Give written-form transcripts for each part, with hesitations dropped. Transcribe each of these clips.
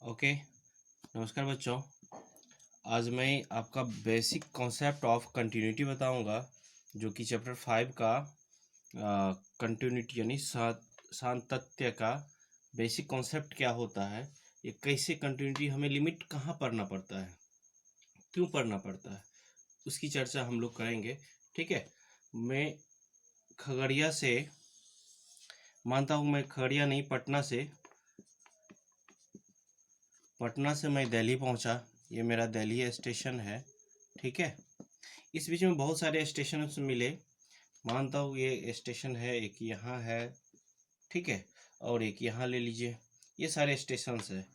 Okay. नमस्कार बच्चों। आज मैं आपका बेसिक कॉन्सेप्ट ऑफ कंटिन्यूटी बताऊंगा, जो कि चैप्टर 5 का कंटिन्यूटी यानी सातत्य का बेसिक कॉन्सेप्ट क्या होता है, ये कैसे कंटिन्यूटी, हमें लिमिट कहाँ पढ़ना पड़ता है, क्यों पढ़ना पड़ता है, उसकी चर्चा हम लोग करेंगे। ठीक है। मैं खगड़िया से, मानता हूँ मैं खगड़िया नहीं, पटना से मैं दिल्ली पहुंचा। ये मेरा दिल्ली स्टेशन है। ठीक है। इस बीच में बहुत सारे स्टेशन मिले। मानता हूँ ये स्टेशन है, एक यहाँ है, ठीक है, और एक यहाँ ले लीजिए। ये सारे स्टेशन है।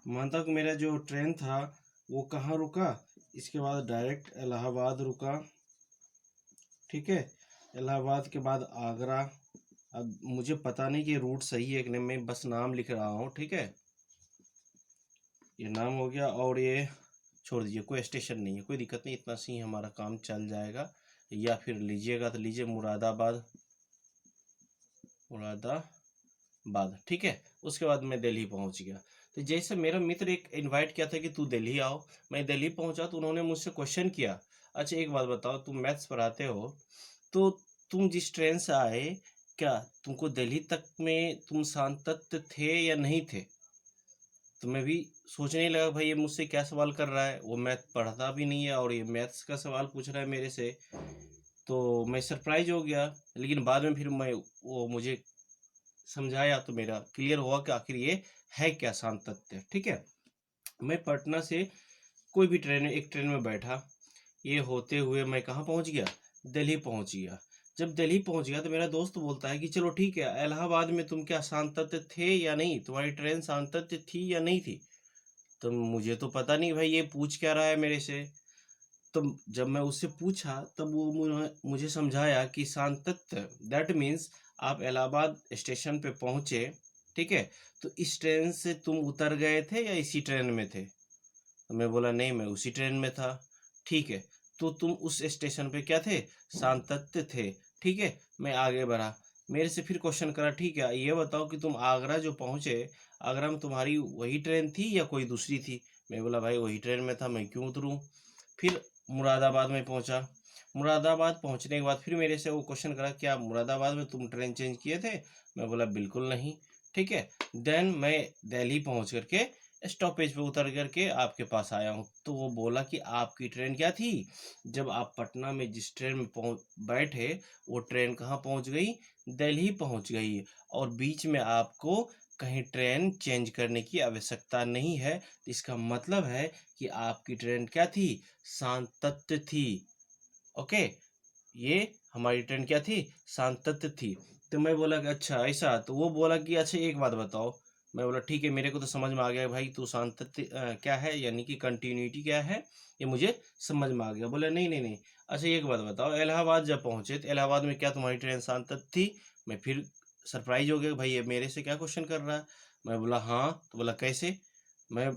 मानता हूँ कि मेरा जो ट्रेन था वो कहाँ रुका, इसके बाद डायरेक्ट इलाहाबाद रुका। ठीक है। इलाहाबाद के बाद आगरा। अब मुझे पता नहीं कि रूट सही है कि नहीं, मैं बस नाम लिख रहा हूँ। ठीक है, ये नाम हो गया। और ये छोड़ दीजिए, कोई स्टेशन नहीं है, कोई दिक्कत नहीं, इतना सी हमारा काम चल जाएगा। या फिर लीजिएगा तो लीजिए मुरादाबाद। ठीक है। उसके बाद मैं दिल्ली पहुंच गया। तो जैसे मेरा मित्र एक इनवाइट किया था कि तू दिल्ली आओ, मैं दिल्ली पहुंचा तो उन्होंने मुझसे क्वेश्चन किया, अच्छा एक बात बताओ, तुम मैथ्स पढ़ाते हो, तो तुम जिस ट्रेन से आए, क्या तुमको दिल्ली तक में तुम सांतत्य थे या नहीं थे? तो मैं भी सोचने लगा, भाई ये मुझसे क्या सवाल कर रहा है, वो मैथ पढ़ता भी नहीं है और ये मैथ्स का सवाल पूछ रहा है मेरे से। तो मैं सरप्राइज हो गया। लेकिन बाद में फिर मैं वो मुझे समझाया तो मेरा क्लियर हुआ कि आखिर ये है क्या सांतत्य। ठीक है। मैं पटना से कोई भी ट्रेन में, एक ट्रेन में बैठा, ये होते हुए मैं कहाँ पहुँच गया, दिल्ली पहुँच गया। जब दिल्ली पहुँच गया तो मेरा दोस्त बोलता है कि चलो ठीक है, इलाहाबाद में तुम क्या सांतत्य थे या नहीं, तुम्हारी ट्रेन सांतत्य थी या नहीं थी? तो मुझे तो पता नहीं भाई, ये पूछ क्या रहा है मेरे से। तो जब मैं उससे पूछा तब वो मुझे समझाया कि सांतत्य दैट मीन्स आप इलाहाबाद स्टेशन पे पहुंचे, ठीक है, तो इस ट्रेन से तुम उतर गए थे या इसी ट्रेन में थे? तो मैं बोला नहीं, मैं उसी ट्रेन में था। ठीक है, तो तुम उस स्टेशन पे क्या थे, सांतत्य थे। ठीक है। मैं आगे बढ़ा, मेरे से फिर क्वेश्चन करा, ठीक है ये बताओ कि तुम आगरा जो पहुंचे, आगरा में तुम्हारी वही ट्रेन थी या कोई दूसरी थी? मैं बोला भाई वही ट्रेन में था, मैं क्यों उतरूं? फिर मुरादाबाद में पहुंचा। मुरादाबाद पहुंचने के बाद फिर मेरे से वो क्वेश्चन करा, क्या मुरादाबाद में तुम ट्रेन चेंज किए थे? मैं बोला बिल्कुल नहीं। ठीक है। देन मैं दिल्ली पहुंच करके स्टॉपेज पे उतर करके आपके पास आया हूँ। तो वो बोला कि आपकी ट्रेन क्या थी, जब आप पटना में जिस ट्रेन में बैठे, वो ट्रेन कहाँ पहुँच गई, दिल्ली पहुँच गई, और बीच में आपको कहीं ट्रेन चेंज करने की आवश्यकता नहीं है। इसका मतलब है कि आपकी ट्रेन क्या थी, सांतत्य थी। ओके, ये हमारी ट्रेन क्या थी, सांतत्य थी। तो मैं बोला कि अच्छा ऐसा, तो वो बोला कि अच्छा एक बात बताओ। मैं बोला ठीक है, मेरे को तो समझ में आ गया भाई, तू सांतत्य क्या है, यानी कि कंटिन्यूटी क्या है, ये मुझे समझ में आ गया। बोला नहीं नहीं नहीं, अच्छा एक बात बताओ, इलाहाबाद जब पहुंचे तो इलाहाबाद में क्या तुम्हारी ट्रेन सांतत्य थी? मैं फिर सरप्राइज हो गया, भाई ये मेरे से क्या क्वेश्चन कर रहा है। मैं बोला हाँ। तो बोला कैसे? मैं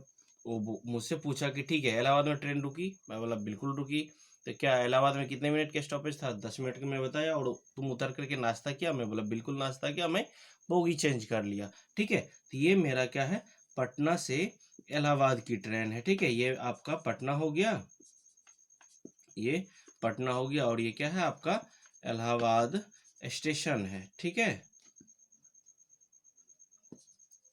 वो मुझसे पूछा कि ठीक है इलाहाबाद में ट्रेन रुकी? मैं बोला बिल्कुल रुकी। तो क्या इलाहाबाद में कितने मिनट का स्टॉपेज था? 10 मिनट का मैं बताया। और तुम उतर करके नाश्ता किया? मैं बोला बिल्कुल नाश्ता किया, मैं बोगी चेंज कर लिया। ठीक है। तो ये मेरा क्या है, पटना से इलाहाबाद की ट्रेन है। ठीक है, ये आपका पटना हो गया, ये पटना हो गया, और ये क्या है आपका इलाहाबाद स्टेशन है। ठीक है,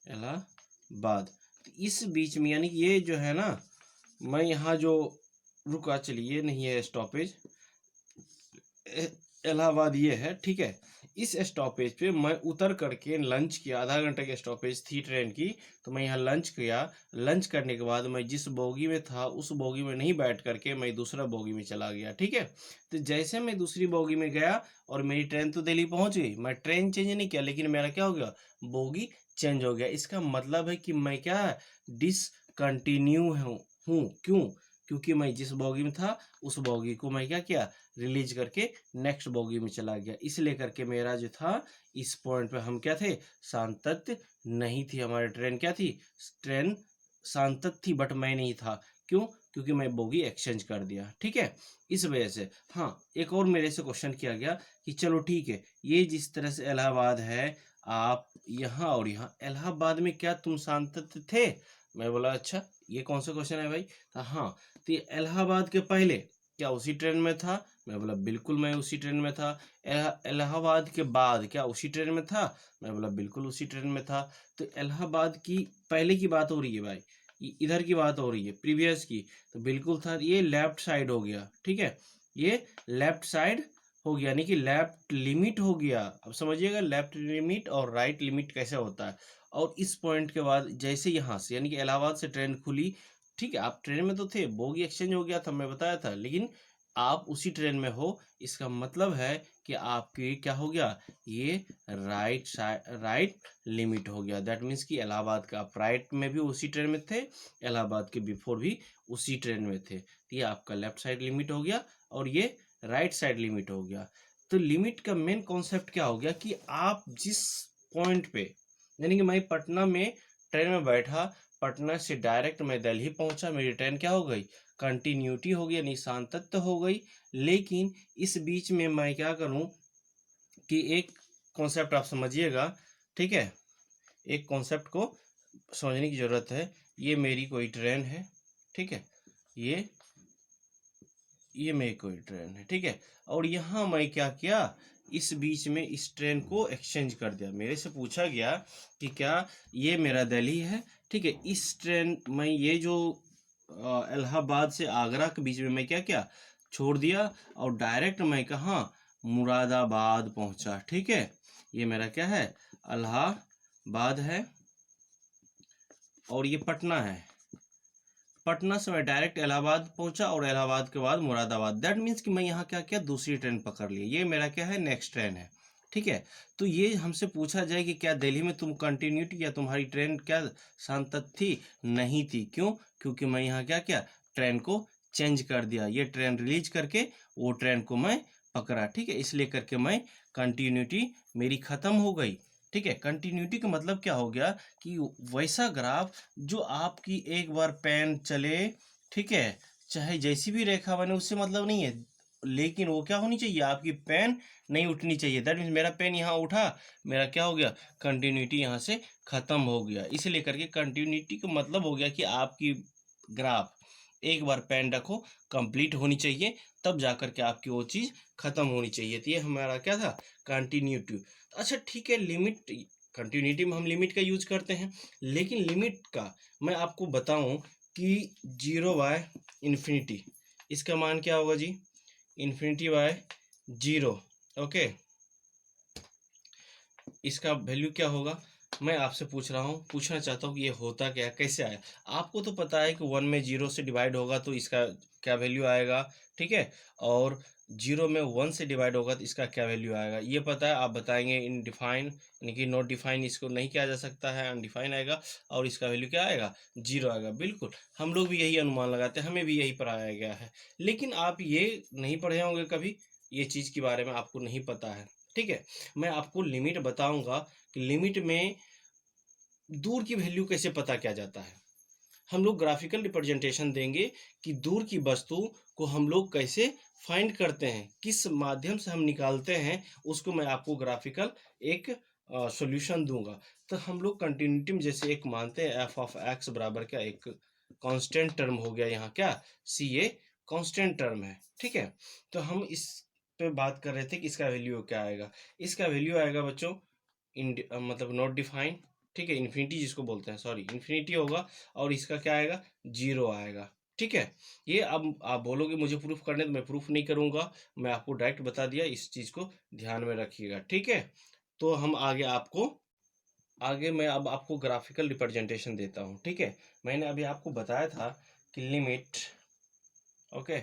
इलाहाबाद। तो इस बीच में यानी कि ये जो है ना, मैं यहाँ जो रुका, चलिए ये नहीं है स्टॉपेज, इलाहाबाद ये है। ठीक है, इस स्टॉपेज पे मैं उतर करके लंच किया, आधा घंटे की स्टॉपेज थी ट्रेन की। तो मैं यहाँ लंच किया। लंच करने के बाद मैं जिस बोगी में था उस बोगी में नहीं बैठ करके मैं दूसरा बोगी में चला गया। ठीक है। तो जैसे मैं दूसरी बोगी में गया, और मेरी ट्रेन तो दिल्ली पहुंच गई, मैं ट्रेन चेंज नहीं किया, लेकिन मेरा क्या हो गया, बोगी चेंज हो गया। इसका मतलब है कि मैं क्या, डिसकंटिन्यू हूँ। क्यों? क्योंकि मैं जिस बोगी में था उस बोगी को मैं क्या किया, रिलीज करके नेक्स्ट बोगी में चला गया। इसलिए करके मेरा जो था, इस पॉइंट पे हम क्या थे, सांतत्य नहीं थी। हमारी ट्रेन क्या थी, ट्रेन सांतत्य थी, बट मैं नहीं था। क्यों? क्योंकि मैं बोगी एक्सचेंज कर दिया। ठीक है, इस वजह से। हाँ, एक और मेरे से क्वेश्चन किया गया कि चलो ठीक है, ये जिस तरह से इलाहाबाद है, आप यहाँ और यहाँ, इलाहाबाद में क्या तुम सांतत्य थे? मैं बोला अच्छा ये कौन सा क्वेश्चन है भाई? तो हाँ, तो ये इलाहाबाद के पहले क्या उसी ट्रेन में था? मैं बोला बिल्कुल मैं उसी ट्रेन में था। इलाहाबाद के बाद क्या उसी ट्रेन में था? मैं बोला बिल्कुल उसी ट्रेन में था। तो इलाहाबाद की पहले की बात हो रही है भाई, इधर की बात हो रही है प्रीवियस की, तो बिल्कुल था। ये लेफ्ट साइड हो गया, ठीक है, ये लेफ्ट साइड हो गया, यानी कि लेफ्ट लिमिट हो गया। अब समझिएगा लेफ्ट लिमिट और राइट लिमिट कैसे होता है। और इस पॉइंट के बाद जैसे यहाँ से यानी कि इलाहाबाद से ट्रेन खुली, ठीक है, आप ट्रेन में तो थे, बोगी एक्सचेंज हो गया था, मैं बताया था, लेकिन आप उसी ट्रेन में हो, इसका मतलब है कि आपकी क्या हो गया, ये राइट साइड राइट लिमिट हो गया। दैट मीन्स कि इलाहाबाद का आप राइट में भी उसी ट्रेन में थे, इलाहाबाद के बिफोर भी उसी ट्रेन में थे, तो ये आपका लेफ्ट साइड लिमिट हो गया और ये राइट साइड लिमिट हो गया। तो लिमिट का मेन कॉन्सेप्ट क्या हो गया कि आप जिस पॉइंट पे, यानी कि मैं पटना में ट्रेन में बैठा, पटना से डायरेक्ट मैं दिल्ली पहुंचा, मेरी ट्रेन क्या हो गई, कंटिन्यूटी हो गई, यानी सातत्य हो गई। लेकिन इस बीच में मैं क्या करूं कि एक कॉन्सेप्ट आप समझिएगा, ठीक है, एक कॉन्सेप्ट को समझने की जरूरत है। ये मेरी कोई ट्रेन है, ठीक है, ये ये मेरी कोई ट्रेन है, ठीक है, और यहाँ मैं क्या किया, इस बीच में इस ट्रेन को एक्सचेंज कर दिया। मेरे से पूछा गया कि क्या ये मेरा दिल्ली है, ठीक है, इस ट्रेन में ये जो इलाहाबाद से आगरा के बीच में मैं क्या क्या छोड़ दिया और डायरेक्ट मैं कहाँ, मुरादाबाद पहुंचा, ठीक है, ये मेरा क्या है, इलाहाबाद है और ये पटना है। पटना से मैं डायरेक्ट इलाहाबाद पहुंचा और इलाहाबाद के बाद मुरादाबाद। दैट मीन्स कि मैं यहाँ क्या किया, दूसरी ट्रेन पकड़ ली, ये मेरा क्या है, नेक्स्ट ट्रेन है, ठीक है। तो ये हमसे पूछा जाए कि क्या दिल्ली में तुम कंटिन्यूटी या तुम्हारी ट्रेन क्या सांतत थी? नहीं थी। क्यों? क्योंकि मैं यहाँ क्या क्या ट्रेन को चेंज कर दिया, ये ट्रेन रिलीज करके वो ट्रेन को मैं पकड़ा, ठीक है, इसलिए करके मैं कंटिन्यूटी मेरी खत्म हो गई, ठीक है। कंटिन्यूटी का मतलब क्या हो गया कि वैसा ग्राफ जो आपकी एक बार पेन चले, ठीक है, चाहे जैसी भी रेखा बने उससे मतलब नहीं है, लेकिन वो क्या होनी चाहिए, आपकी पेन नहीं उठनी चाहिए। दैट मीन्स मेरा पेन यहाँ उठा, मेरा क्या हो गया, कंटिन्यूटी यहाँ से खत्म हो गया। इसलिए करके कंटिन्यूटी का मतलब हो गया कि आपकी ग्राफ एक बार पेन रखो, कंप्लीट होनी चाहिए, तब जाकर के आपकी वो चीज़ खत्म होनी चाहिए। तो ये हमारा क्या था, कंटिन्यूटी। अच्छा ठीक है, लिमिट, कंटिन्यूटी में हम लिमिट का यूज करते हैं, लेकिन लिमिट का मैं आपको बताऊं कि 0/∞, इसका मान क्या होगा जी, ∞/0, ओके, इसका वैल्यू क्या होगा, मैं आपसे पूछना चाहता हूँ कि ये होता क्या है, कैसे आया। आपको तो पता है कि 1 में 0 से डिवाइड होगा तो इसका क्या वैल्यू आएगा, ठीक है, और 0 में 1 से डिवाइड होगा तो इसका क्या वैल्यू आएगा, ये पता है। आप बताएंगे इन डिफाइन, यानी कि नॉट डिफाइन इसको नहीं किया जा सकता है, अनडिफाइन आएगा, और इसका वैल्यू क्या आएगा, 0 आएगा। बिल्कुल हम लोग भी यही अनुमान लगाते हैं, हमें भी यही पढ़ाया गया है, लेकिन आप ये नहीं पढ़े होंगे कभी, ये चीज़ के बारे में आपको नहीं पता है, ठीक है। मैं आपको लिमिट बताऊंगा कि लिमिट में दूर की वैल्यू कैसे पता किया जाता है। हम लोग ग्राफिकल रिप्रेजेंटेशन देंगे कि दूर की वस्तु को हम लोग कैसे फाइंड करते हैं, किस माध्यम से हम निकालते हैं, उसको मैं आपको ग्राफिकल एक सॉल्यूशन दूंगा। तो हम लोग कंटिन्यूटी में जैसे एक मानते हैं एफ ऑफ एक्स बराबर क्या, एक कांस्टेंट टर्म हो गया, यहाँ क्या सी ए कांस्टेंट टर्म है, ठीक है। तो हम इस पे बात कर रहे थे कि इसका वैल्यू क्या आएगा। इसका वैल्यू आएगा बच्चों मतलब नॉट डिफाइन, ठीक है, इन्फिनिटी जिसको बोलते हैं, सॉरी इन्फिनिटी होगा, और इसका क्या आएगा, 0 आएगा, ठीक है। ये अब आप बोलोगे मुझे प्रूफ करने, तो मैं प्रूफ नहीं करूंगा, मैं आपको डायरेक्ट बता दिया, इस चीज़ को ध्यान में रखिएगा, ठीक है। तो हम आगे मैं अब आपको ग्राफिकल रिप्रेजेंटेशन देता हूँ, ठीक है। मैंने अभी आपको बताया था कि limit, okay,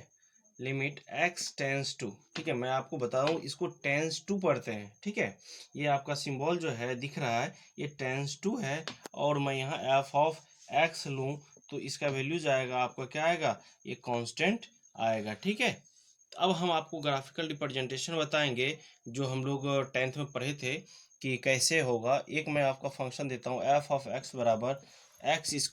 limit x tends to, ठीक है, मैं आपको बताऊं इसको टेंस टू पढ़ते हैं, ठीक है। ये आपका सिंबल जो है दिख रहा है, ये टेंस टू है, और मैं यहाँ एफ ऑफ एक्स लूँ तो इसका वैल्यू जाएगा आपका क्या आएगा, ये कांस्टेंट आएगा, ठीक है। अब हम आपको ग्राफिकल रिप्रेजेंटेशन बताएंगे जो हम लोग 10th में पढ़े थे कि कैसे होगा। एक मैं आपका फंक्शन देता हूँ, एफ ऑफ एक्स बराबर x² -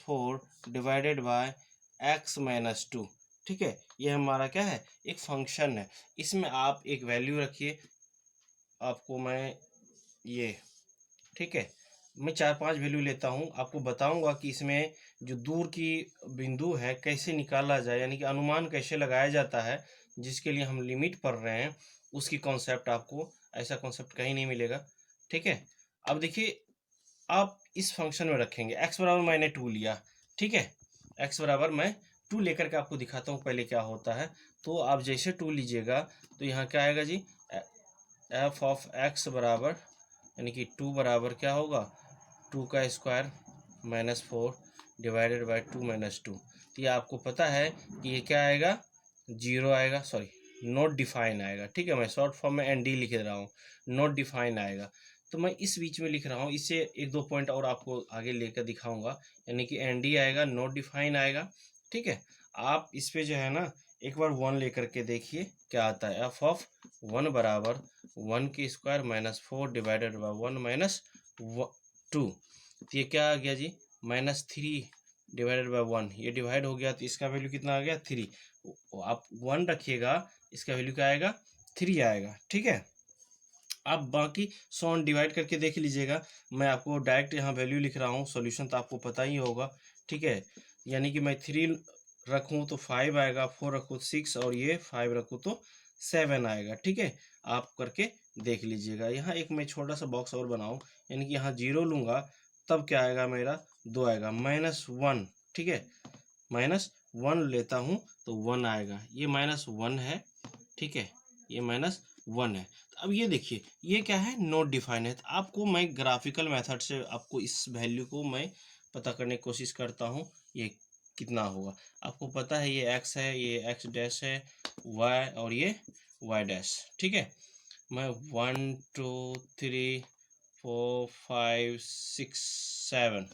4 डिवाइडेड बाय x - 2, ठीक है। ये हमारा क्या है, एक फंक्शन है, इसमें आप एक वैल्यू रखिए, आपको मैं ये, ठीक है, मैं 4-5 वैल्यू लेता हूँ, आपको बताऊँगा कि इसमें जो दूर की बिंदु है कैसे निकाला जाए, यानी कि अनुमान कैसे लगाया जाता है, जिसके लिए हम लिमिट पढ़ रहे हैं, उसकी कॉन्सेप्ट आपको ऐसा कॉन्सेप्ट कहीं नहीं मिलेगा, ठीक है? अब देखिए, आप इस फंक्शन में रखेंगे x बराबर मैंने 2 लिया, ठीक है? x बराबर मैं 2 लेकर के आपको दिखाता हूँ पहले क्या होता है। तो आप जैसे 2 लीजिएगा तो यहाँ क्या आएगा जी, एफ ऑफ x बराबर, यानी कि 2 बराबर क्या होगा, 2 का square minus 4 divided by 2 minus 2। तो ये आपको पता है कि ये क्या आएगा, 0 आएगा, सॉरी नॉट डिफाइन आएगा, ठीक है? मैं शॉर्ट फॉर्म में एन डी लिख रहा हूँ, नॉट डिफाइन आएगा। तो मैं इस बीच में लिख रहा हूँ, इससे एक दो पॉइंट और आपको आगे लेकर दिखाऊंगा, यानी कि एन डी आएगा, नॉट डिफाइन आएगा, ठीक है? आप इस पे जो है ना एक बार 1 लेकर के देखिए क्या आता है, एफ ऑफ 1 बराबर 1 की square minus 4 divided by 1 minus 2। तो ये क्या आ गया जी, माइनस 3 डिवाइडेड बाई 1, ये डिवाइड हो गया तो इसका वैल्यू कितना आ गया, 3। आप 1 रखिएगा, इसका वैल्यू क्या आएगा, 3 आएगा, ठीक है? आप बाकी 100 डिवाइड करके देख लीजिएगा, मैं आपको डायरेक्ट यहाँ वैल्यू लिख रहा हूँ, सॉल्यूशन तो आपको पता ही होगा, ठीक है? यानी कि मैं 3 रखूँ तो 5 आएगा, 4 रखूँ 6 और ये 5 रखूँ तो 7 आएगा, ठीक है? आप करके देख लीजिएगा। यहाँ एक मैं छोटा सा बॉक्स और बनाऊँ, यानी कि यहाँ 0 लूँगा तब क्या आएगा मेरा, 2 आएगा, -1, ठीक है? -1 लेता हूँ तो 1 आएगा, ये -1 है, ठीक है? ये -1 है। तो अब ये देखिए, ये क्या है, नॉट डिफाइन है। तो आपको मैं ग्राफिकल मेथड से आपको इस वैल्यू को मैं पता करने की कोशिश करता हूँ, ये कितना होगा। आपको पता है ये x है, ये x डैश है, y और ये y डैश, ठीक है? मैं 1 2 3 4 5 6 7,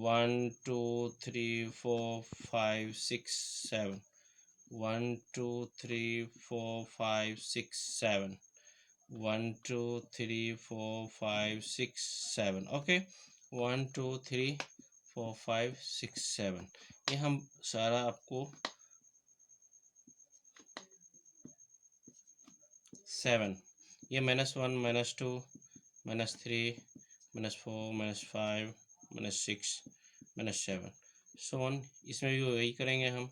1 2 3 4 5 6 7, 1 2 3 4 5 6 7, 1 2 3 4 5 6 7, ओके, 1 2 3 4 5 6 7, ये हम सारा आपको 7, ये -1 -2 -3 -4 -5 -6 -7 सो वन, इसमें भी वही करेंगे हम,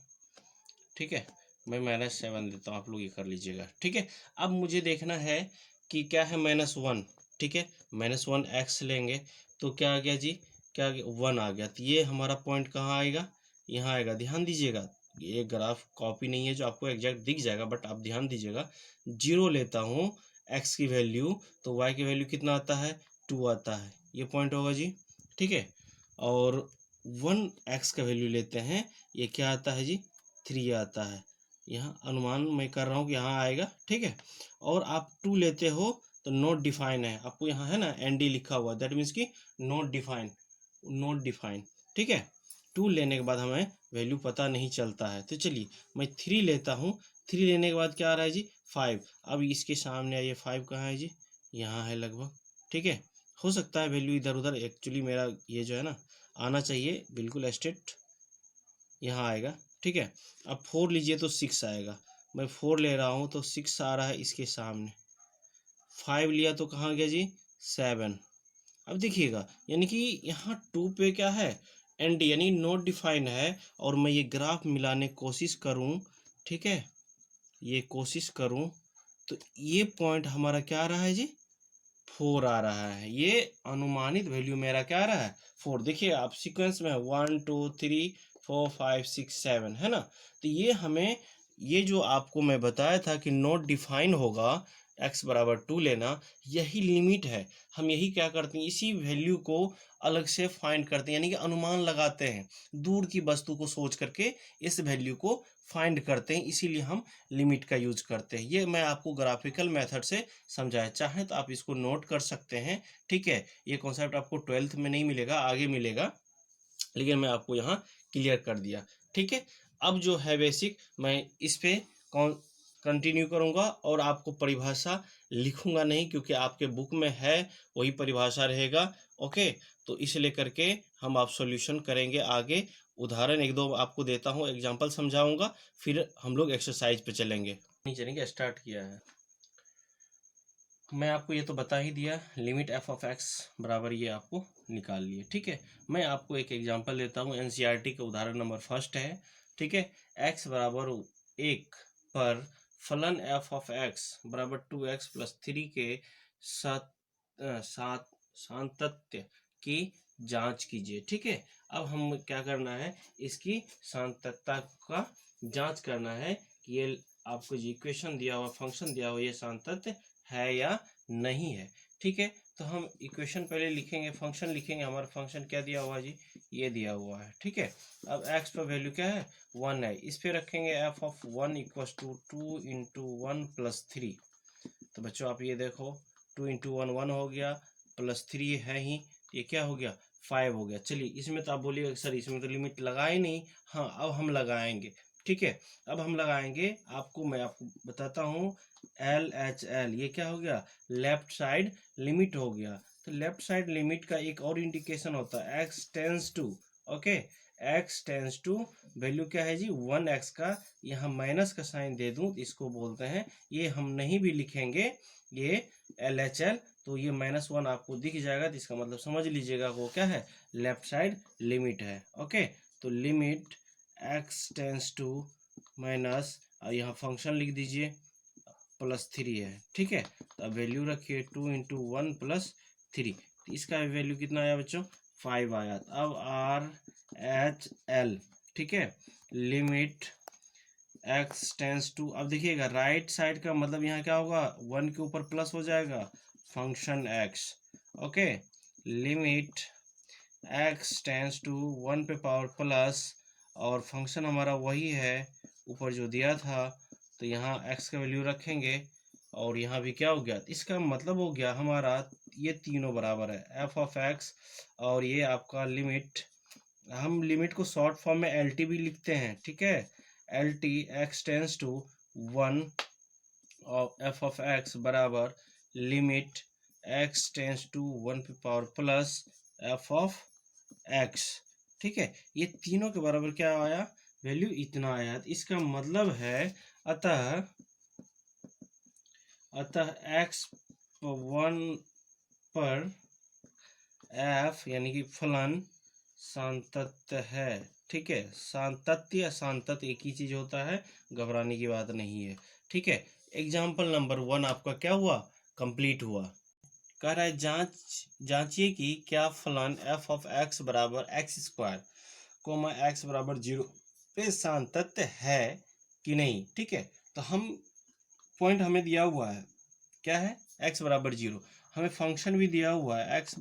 ठीक है? मैं -7 देता हूँ, आप लोग ये कर लीजिएगा, ठीक है? अब मुझे देखना है कि क्या है -1, ठीक है? -1 x लेंगे तो क्या आ गया जी, क्या आ गया, 1 आ गया। तो ये हमारा पॉइंट कहाँ आएगा, यहाँ आएगा। ध्यान दीजिएगा, ये ग्राफ कॉपी नहीं है जो आपको एग्जैक्ट दिख जाएगा, बट आप ध्यान दीजिएगा, 0 लेता हूँ x की वैल्यू तो y की वैल्यू कितना आता है, 2 आता है, ये पॉइंट होगा जी, ठीक है? और 1 x का वैल्यू लेते हैं, ये क्या आता है जी, 3 आता है। यहाँ अनुमान मैं कर रहा हूँ कि यहाँ आएगा, ठीक है? और आप 2 लेते हो तो नॉट डिफाइन है, आपको यहाँ है ना एन डी लिखा हुआ, दैट मीन्स कि नॉट डिफाइन, नॉट डिफाइन, ठीक है? 2 लेने के बाद हमें वैल्यू पता नहीं चलता है, तो चलिए मैं 3 लेता हूँ। 3 लेने के बाद क्या आ रहा है जी, 5। अब इसके सामने आइए, 5 कहाँ है जी, यहाँ है लगभग, ठीक है? हो सकता है वैल्यू इधर उधर, एक्चुअली मेरा ये जो है ना आना चाहिए बिल्कुल स्ट्रेट, यहाँ आएगा, ठीक है? अब 4 लीजिए तो 6 आएगा, मैं 4 ले रहा हूँ तो 6 आ रहा है इसके सामने। 5 लिया तो कहाँ गया जी, 7। अब देखिएगा, यानी कि यहाँ 2 पे क्या है, एंड यानी नॉट डिफाइन है, और मैं ये ग्राफ मिलाने की कोशिश करूँ, ठीक है? ये कोशिश करूँ तो ये पॉइंट हमारा क्या आ रहा है जी, 4 आ रहा है। ये अनुमानित वैल्यू मेरा क्या आ रहा है, 4। देखिए आप सीक्वेंस में 1 2 3 4 5 6 7 है ना? तो ये हमें, ये जो आपको मैं बताया था कि नॉट डिफाइन होगा, x बराबर 2 लेना, यही लिमिट है। हम यही क्या करते हैं, इसी वैल्यू को अलग से फाइंड करते हैं, यानी कि अनुमान लगाते हैं, दूर की वस्तु को सोच करके इस वैल्यू को फाइंड करते हैं, इसीलिए हम लिमिट का यूज करते हैं। ये मैं आपको ग्राफिकल मेथड से समझाया, चाहे तो आप इसको नोट कर सकते हैं, ठीक है? ये कॉन्सेप्ट आपको 12th में नहीं मिलेगा, आगे मिलेगा, लेकिन मैं आपको यहाँ क्लियर कर दिया, ठीक है? अब जो है बेसिक, मैं इस पे कंटिन्यू करूँगा और आपको परिभाषा लिखूंगा नहीं, क्योंकि आपके बुक में है वही परिभाषा रहेगा, ओके? तो इसलिए करके हम आप सॉल्यूशन करेंगे आगे। उदाहरण एक दो आपको देता हूँ, एग्जांपल समझाऊंगा, फिर हम लोग एक्सरसाइज पे चलेंगे। नहीं चलेंगे, स्टार्ट किया है। मैं आपको ये तो बता ही दिया, लिमिट एफ ऑफ एक्स बराबर ये आपको निकाल लिए, ठीक है। मैं आपको एक एग्जांपल देता हूँ, एनसीईआरटी का उदाहरण नंबर फर्स्ट है, ठीक है। एक्स बराबर 1 पर फलन एफ ऑफ एक्स बराबर 2x + 3 के साथ सात सातत्य की जांच कीजिए, ठीक है। अब हम क्या करना है, इसकी सातत्यता का जांच करना है कि ये आपको जो इक्वेशन दिया हुआ, फंक्शन दिया हुआ, ये सातत्य है या नहीं है, ठीक है। तो हम इक्वेशन पहले लिखेंगे, फंक्शन लिखेंगे। हमारा फंक्शन क्या दिया हुआ जी, ये दिया हुआ है, ठीक है। अब x पर वैल्यू क्या है, 1 है। इस पे रखेंगे f ऑफ 1 = 2 × 1 + 3। तो बच्चों आप ये देखो, 2 × 1 1 हो गया, +3 है ही, ये क्या हो गया, 5 हो गया। चलिए इसमें तो आप बोलिएगा सर इसमें तो लिमिट लगाए नहीं। हाँ, अब हम लगाएंगे, ठीक है। अब हम लगाएंगे, मैं आपको बताता हूँ। LHL ये क्या हो गया, लेफ्ट साइड लिमिट हो गया। तो लेफ्ट साइड लिमिट का एक और इंडिकेशन होता है, x tends to, okay, x tends to value क्या है जी, 1x का, यहाँ माइनस का साइन दे दूं, इसको बोलते हैं, ये हम नहीं भी लिखेंगे ये LHL, तो ये -1 आपको दिख जाएगा, तो इसका मतलब समझ लीजिएगा वो क्या है, लेफ्ट साइड लिमिट है, ओके। तो limit x tends to minus, और यहाँ फंक्शन लिख दीजिए, +3 है, ठीक है। तो अब वैल्यू रखिए 2 × 1 + 3, तो इसका वैल्यू कितना आया बच्चों, 5 आया। अब RHL, ठीक है, लिमिट x टेंस टू, अब देखिएगा राइट साइड का मतलब यहाँ क्या होगा, 1 के ऊपर प्लस हो जाएगा, function x, okay. Limit x tends to 1 पे पावर प्लस, और फंक्शन हमारा वही है ऊपर जो दिया था, तो यहाँ x का वैल्यू रखेंगे, और यहाँ भी क्या हो गया, इसका मतलब हो गया हमारा ये तीनों बराबर है, f ऑफ x, और ये आपका लिमिट, हम लिमिट को शॉर्ट फॉर्म में LT भी लिखते हैं, ठीक है। LT x टेंस टू 1 और f ऑफ x बराबर लिमिट x टेंस टू 1 पे power plus f of x, ठीक है। ये तीनों के बराबर क्या आया, वैल्यू इतना आया। तो इसका मतलब है, अतः x 1 पर f यानी कि फलन सातत्य है, ठीक है। सातत्य सातत्य एक ही चीज होता है, घबराने की बात नहीं है, ठीक है। एग्जाम्पल नंबर 1 आपका क्या हुआ, कंप्लीट हुआ। कह रहा है जांचिए कि क्या फलन f ऑफ x बराबर x² कोमा x बराबर 0 पे सातत्य है कि नहीं, ठीक है। तो हम पॉइंट हमें दिया हुआ है, क्या है, x बराबर 0, हमें फंक्शन भी दिया हुआ है x,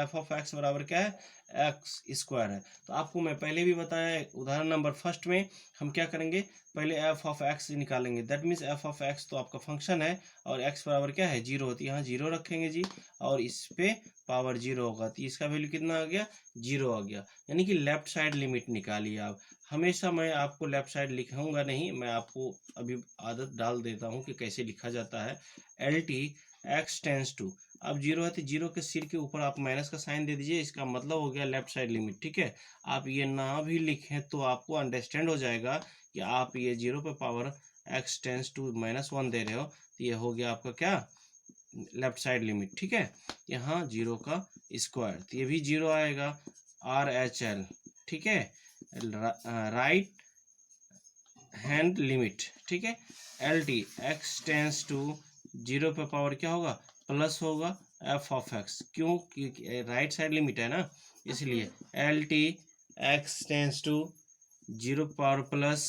f ऑफ x बराबर क्या है, x² है। तो आपको मैं पहले भी बताया, उदाहरण नंबर फर्स्ट में हम क्या करेंगे, पहले f ऑफ x निकालेंगे, that means f of x तो आपका फंक्शन है, और x बराबर क्या है, 0 होती है, यहाँ 0 रखेंगे जी, और इस पे पावर 0 होगा, तो इसका वैल्यू कितना आ गया, 0 आ गया, यानी कि लेफ्ट साइड लिमिट निकालिए आप। हमेशा मैं आपको लेफ्ट साइड लिखूंगा नहीं, मैं आपको अभी आदत डाल देता हूँ कि कैसे लिखा जाता है। LT x टेंस टू, अब 0 है तो 0 के सिर के ऊपर आप माइनस का साइन दे दीजिए, इसका मतलब हो गया लेफ्ट साइड लिमिट, ठीक है। आप ये ना भी लिखें तो आपको अंडरस्टैंड हो जाएगा कि आप ये 0 पे पावर x टेंस टू -1 दे रहे हो, तो ये हो गया आपका क्या, लेफ्ट साइड लिमिट, ठीक है। यहाँ 0 का स्क्वायर, तो ये भी 0 आएगा, RHL, ठीक है, राइट हैंड लिमिट, ठीक है। LT x टेंस टू 0 पे पावर क्या होगा, प्लस होगा, f ऑफ x, क्यों, क्योंकि राइट साइड लिमिट है ना, इसलिए LT x tends to 0 power plus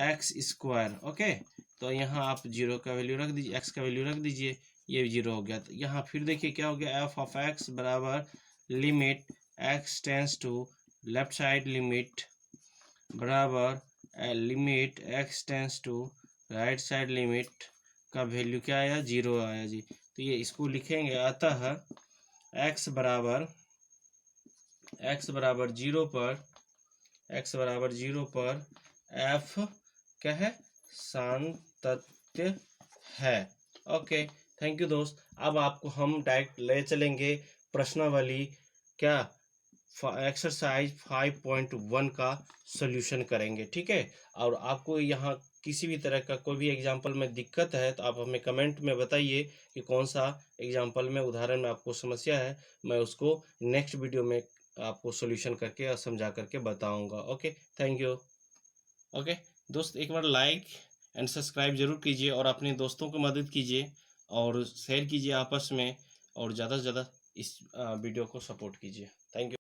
x², okay. तो यहाँ आप 0 का वैल्यू रख दीजिए, x का वैल्यू रख दीजिए, ये 0 हो गया। तो यहाँ फिर देखिए क्या हो गया, f ऑफ x बराबर limit x tends to left side limit बराबर limit x tends to right side limit का वैल्यू क्या आया, 0 आया जी। तो ये इसको लिखेंगे, अतः x बराबर 0 पर, x बराबर 0 पर f क्या है, सातत्य है, ओके। थैंक यू दोस्त। अब आपको हम डायरेक्ट ले चलेंगे प्रश्नावली, क्या, एक्सरसाइज 5.1 का सॉल्यूशन करेंगे, ठीक है। और आपको यहाँ किसी भी तरह का कोई भी एग्जाम्पल में दिक्कत है तो आप हमें कमेंट में बताइए कि कौन सा एग्जाम्पल में, उदाहरण में आपको समस्या है। मैं उसको नेक्स्ट वीडियो में आपको सॉल्यूशन करके और समझा करके बताऊंगा। Okay, thank you. ओके दोस्त, एक बार लाइक एंड सब्सक्राइब जरूर कीजिए और अपने दोस्तों को मदद कीजिए और शेयर कीजिए आपस में, और ज़्यादा से ज़्यादा इस वीडियो को सपोर्ट कीजिए। Thank you.